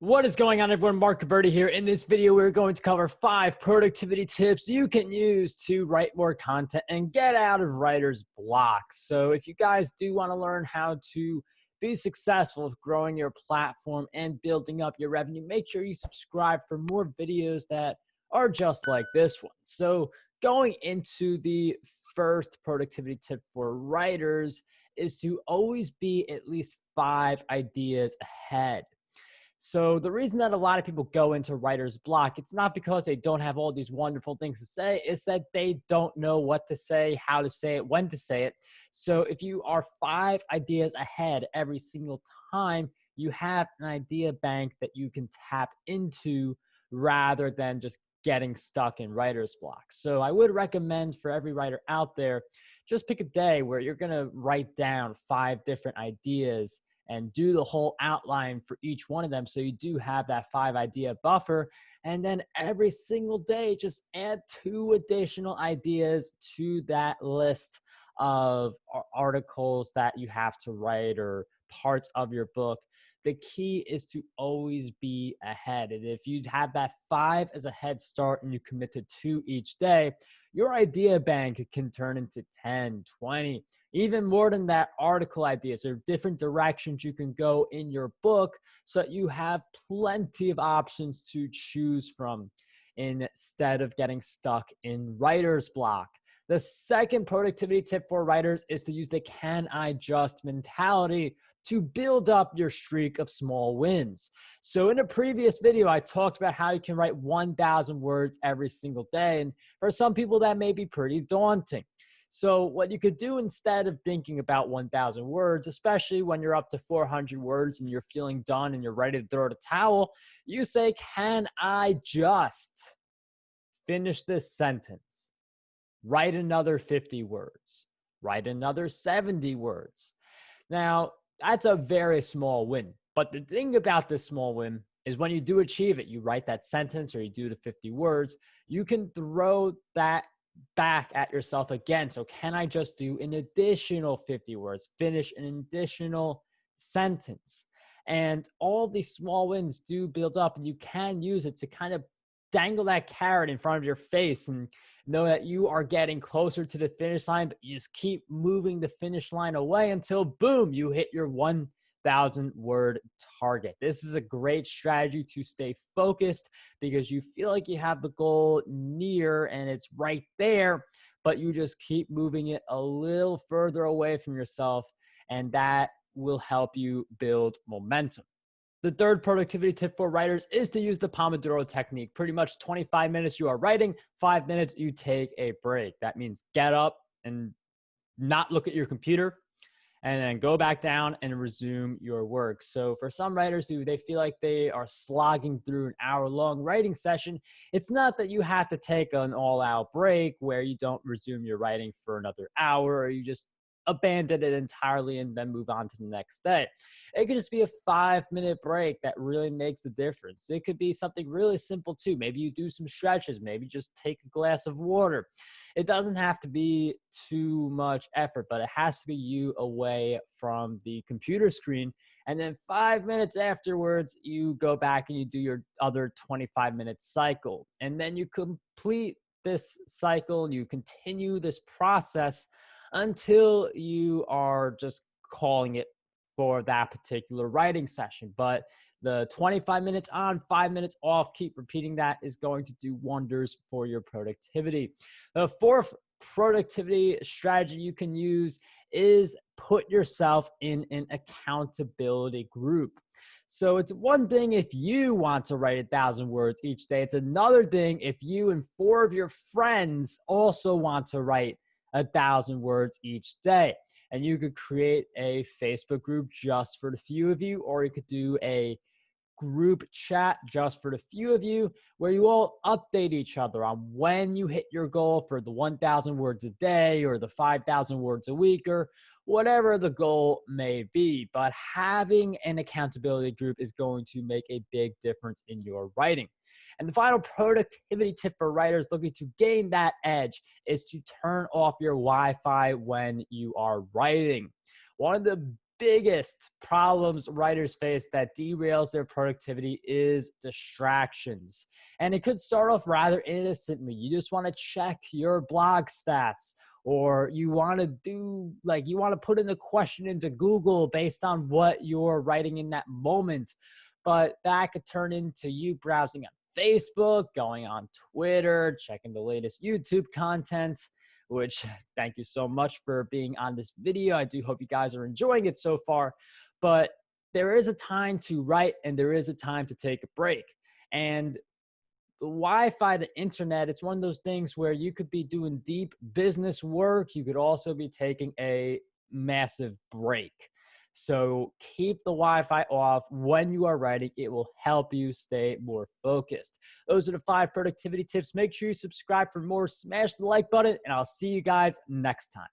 What is going on, everyone? Marc Guberti here. In this video, we're going to cover 5 productivity tips you can use to write more content and get out of writer's block. So if you guys do want to learn how to be successful with growing your platform and building up your revenue, make sure you subscribe for more videos that are just like this one. So going into the first productivity tip for writers is to always be at least 5 ideas ahead. So the reason that a lot of people go into writer's block, it's not because they don't have all these wonderful things to say, it's that they don't know what to say, how to say it, when to say it. So if you are 5 ideas ahead every single time, you have an idea bank that you can tap into rather than just getting stuck in writer's block. So I would recommend for every writer out there, just pick a day where you're gonna write down 5 different ideas and do the whole outline for each one of them. So you do have that 5 idea buffer. And then every single day, just add 2 additional ideas to that list of articles that you have to write or parts of your book. The key is to always be ahead. And if you have that 5 as a head start and you commit to 2 each day, your idea bank can turn into 10, 20, even more than that article ideas. There are different directions you can go in your book so that you have plenty of options to choose from instead of getting stuck in writer's block. The second productivity tip for writers is to use the can I just mentality to build up your streak of small wins. So in a previous video, I talked about how you can write 1,000 words every single day. And for some people, that may be pretty daunting. So what you could do instead of thinking about 1,000 words, especially when you're up to 400 words and you're feeling done and you're ready to throw the towel, you say, can I just finish this sentence? Write another 50 words, write another 70 words. Now, that's a very small win. But the thing about this small win is when you do achieve it, you write that sentence or you do the 50 words, you can throw that back at yourself again. So can I just do an additional 50 words, finish an additional sentence? And all these small wins do build up, and you can use it to kind of dangle that carrot in front of your face and know that you are getting closer to the finish line, but you just keep moving the finish line away until boom, you hit your 1,000 word target. This is a great strategy to stay focused because you feel like you have the goal near and it's right there, but you just keep moving it a little further away from yourself, and that will help you build momentum. The third productivity tip for writers is to use the Pomodoro technique. Pretty much 25 minutes you are writing, 5 minutes you take a break. That means get up and not look at your computer and then go back down and resume your work. So for some writers who they feel like they are slogging through an hour-long writing session, it's not that you have to take an all-out break where you don't resume your writing for another hour or you just abandon it entirely and then move on to the next day. It could just be a 5-minute break that really makes a difference. It could be something really simple too. Maybe you do some stretches, maybe just take a glass of water. It doesn't have to be too much effort, but it has to be you away from the computer screen. And then 5 minutes afterwards, you go back and you do your other 25-minute cycle. And then you complete this cycle and you continue this process until you are just calling it for that particular writing session. But the 25 minutes on, 5 minutes off, keep repeating that is going to do wonders for your productivity. The fourth productivity strategy you can use is put yourself in an accountability group. So it's one thing if you want to write 1,000 words each day. It's another thing if you and 4 of your friends also want to write 1,000 words each day. And you could create a Facebook group just for the few of you, or you could do a group chat just for the few of you where you all update each other on when you hit your goal for the 1,000 words a day or the 5,000 words a week or whatever the goal may be. But having an accountability group is going to make a big difference in your writing. And the final productivity tip for writers looking to gain that edge is to turn off your Wi-Fi when you are writing. One of the biggest problems writers face that derails their productivity is distractions. And it could start off rather innocently. You just want to check your blog stats, or you want to you want to put in a question into Google based on what you're writing in that moment. But that could turn into you browsing on Facebook, going on Twitter, checking the latest YouTube content, which thank you so much for being on this video. I do hope you guys are enjoying it so far. But there is a time to write and there is a time to take a break. And the Wi-Fi, the internet, it's one of those things where you could be doing deep business work. You could also be taking a massive break. So keep the Wi-Fi off when you are writing. It will help you stay more focused. Those are the 5 productivity tips. Make sure you subscribe for more. Smash the like button, and I'll see you guys next time.